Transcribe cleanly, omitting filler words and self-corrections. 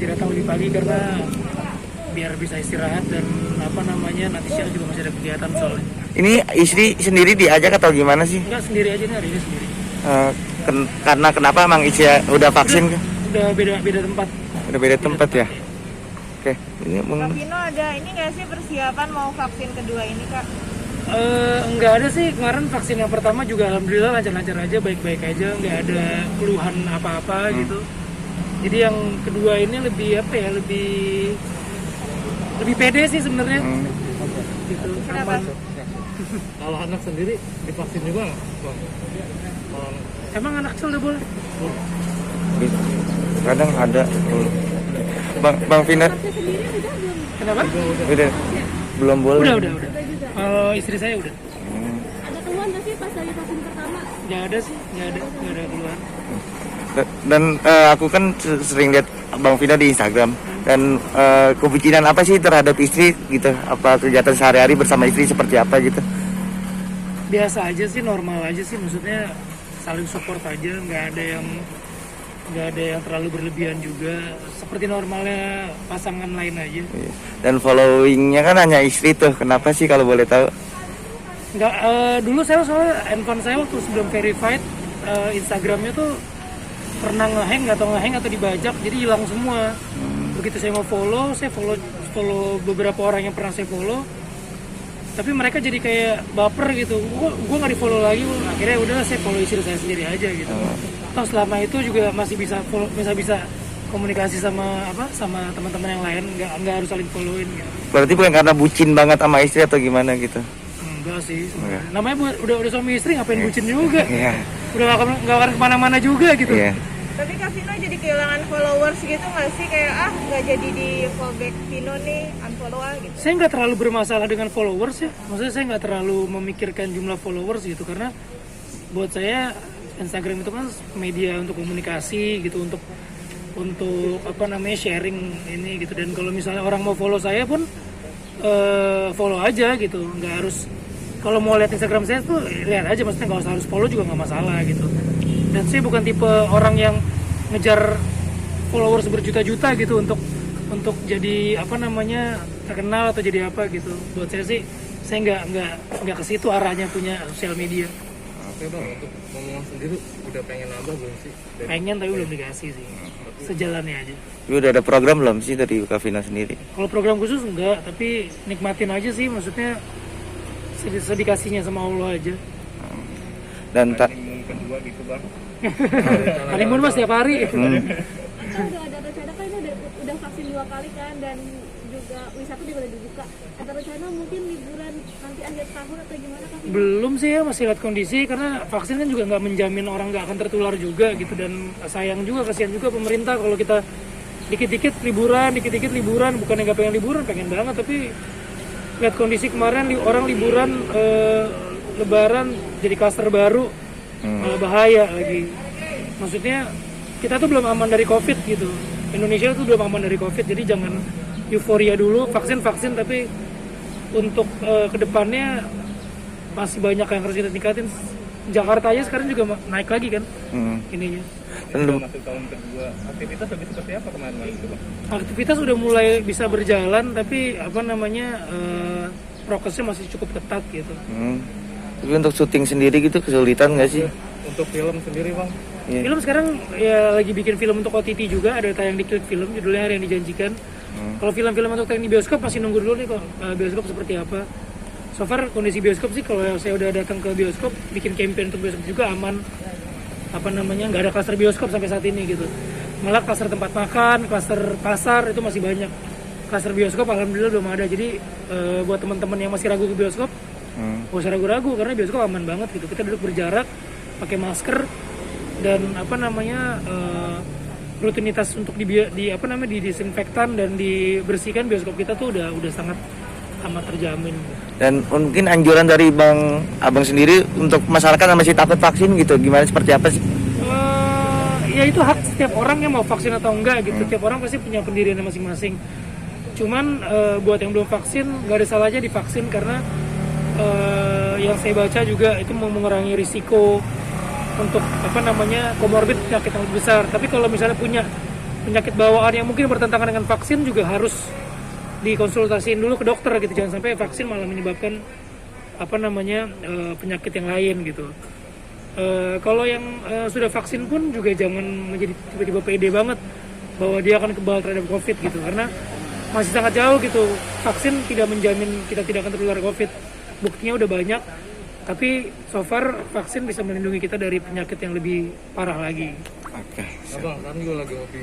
sengaja datang lebih pagi karena biar bisa istirahat dan nanti siang juga masih ada kegiatan soalnya. Ini istri sendiri diajak atau gimana sih? Enggak, sendiri aja nih hari ini sendiri. Karena kenapa emang istri udah vaksin? Udah beda tempat. Udah beda tempat ya? Oke, ini Kak Vino ada ini nggak sih persiapan mau vaksin kedua ini Kak? Enggak ada sih, kemarin vaksin yang pertama juga alhamdulillah lancar-lancar aja, baik-baik aja, nggak ada keluhan apa-apa gitu. Jadi yang kedua ini lebih lebih pede sih sebenarnya. Gitu. Kenapa? Kalau anak sendiri divaksin juga nggak, Bang? Emang anak kecil udah boleh? kadang ada. Bang Vina, Kenapa? udah belum boleh. Udah. Istri saya udah. Ada keluhan nggak sih pas dari vaksin pertama? Nggak ada sih, nggak ada keluhan. Dan aku kan sering lihat Bang Vina di Instagram dan kepikiran apa sih terhadap istri gitu, apa kegiatan sehari-hari bersama istri seperti apa gitu? Biasa aja sih, normal aja sih, maksudnya saling support aja, nggak ada yang terlalu berlebihan juga, seperti normalnya pasangan lain aja. Dan followingnya kan hanya istri tuh, kenapa sih kalau boleh tahu? Nggak, dulu saya soalnya handphone saya waktu sebelum verified Instagramnya tuh pernah ngehang atau dibajak, jadi hilang semua. Begitu saya mau follow, saya follow beberapa orang yang pernah saya follow, tapi mereka jadi kayak baper gitu. Gue nggak di follow lagi, akhirnya udah saya follow istri saya sendiri aja gitu. Toh selama itu juga masih bisa komunikasi sama teman-teman yang lain, nggak harus saling followin gitu. Berarti bukan karena bucin banget sama istri atau gimana gitu? Enggak sih sebenarnya. Namanya udah suami istri, ngapain bucin juga? Iya. Udah nggak akan kemana-mana juga gitu. Iya. Tapi Kak Vino jadi kehilangan followers gitu nggak sih? Kayak nggak jadi di fallback Vino nih, unfollow gitu. Saya nggak terlalu bermasalah dengan followers ya. Maksudnya saya nggak terlalu memikirkan jumlah followers gitu, karena buat saya Instagram itu kan media untuk komunikasi gitu, untuk sharing ini gitu. Dan kalau misalnya orang mau follow saya pun follow aja gitu, nggak harus. Kalau mau lihat Instagram saya tuh lihat aja, maksudnya nggak harus follow juga nggak masalah gitu. Dan saya bukan tipe orang yang ngejar followers berjuta-juta gitu untuk jadi terkenal atau jadi apa gitu. Buat saya sih, saya nggak ke situ arahnya punya sosial media. Oke Bang, untuk ngomong sendiri udah pengen nambah belum sih? Pengen tapi belum dikasih sih, sejalannya aja. Tapi udah ada program belum sih dari Kak Vina sendiri? Kalau program khusus enggak, tapi nikmatin aja sih, maksudnya sedikasinya sama Allah aja. Dan Honeymoon kedua gitu Bang. Honeymoon mas tiap hari. Kita udah ada rencana kan, ini udah vaksin 2 kali kan, dan juga wisata juga udah dibuka. Ada rencana mungkin liburan nanti akhir tahun atau gimana Kak? Belum sih ya, masih lihat kondisi, karena vaksin kan juga nggak menjamin orang nggak akan tertular juga gitu. Dan kasihan juga pemerintah kalau kita dikit-dikit liburan, bukannya nggak pengen liburan, pengen banget, tapi lihat kondisi kemarin orang liburan lebaran jadi klaster baru, malah bahaya lagi. Maksudnya kita tuh belum aman dari COVID gitu. Indonesia tuh belum aman dari COVID, jadi jangan euforia dulu, vaksin, tapi untuk kedepannya masih banyak yang harus kita tingkatin. Jakarta aja sekarang juga naik lagi kan ininya. Sudah masuk tahun kedua, aktivitas lebih seperti apa kemarin itu Bang? Aktivitas udah mulai bisa berjalan, tapi prokesnya masih cukup ketat gitu. Tapi untuk syuting sendiri gitu kesulitan nggak sih? Untuk film sendiri Bang? Iya. Film sekarang ya lagi bikin film untuk OTT juga, ada tayang di Klik Film, judulnya Hari Yang Dijanjikan. Kalau film-film untuk tayang di bioskop masih nunggu dulu nih kok, bioskop seperti apa. So far kondisi bioskop sih, kalau saya udah datang ke bioskop, bikin campaign untuk bioskop juga aman. Nggak ada klaster bioskop sampai saat ini gitu. Malah klaster tempat makan, klaster pasar itu masih banyak. Klaster bioskop alhamdulillah belum ada. Jadi buat teman-teman yang masih ragu ke bioskop, gak usah ragu-ragu, karena bioskop aman banget gitu. Kita duduk berjarak, pakai masker, dan rutinitas untuk didisinfektan dan dibersihkan bioskop kita tuh udah sangat amat terjamin. Dan mungkin anjuran dari Abang sendiri untuk masyarakat yang masih takut vaksin gitu, gimana, seperti apa sih? Ya itu hak setiap orang yang mau vaksin atau enggak gitu. Tiap orang pasti punya pendiriannya masing-masing. Cuman buat yang belum vaksin, nggak ada salahnya divaksin, karena yang saya baca juga itu mengurangi risiko untuk komorbid penyakit yang lebih besar. Tapi kalau misalnya punya penyakit bawaan yang mungkin bertentangan dengan vaksin juga harus dikonsultasiin dulu ke dokter gitu, jangan sampai vaksin malah menyebabkan penyakit yang lain gitu. Kalau yang sudah vaksin pun juga jangan menjadi tiba-tiba pede banget bahwa dia akan kebal terhadap COVID gitu, karena masih sangat jauh gitu. Vaksin tidak menjamin kita tidak akan tertular COVID, buktinya udah banyak, tapi so far vaksin bisa melindungi kita dari penyakit yang lebih parah lagi. Oke. Abang, kan juga lagi hobi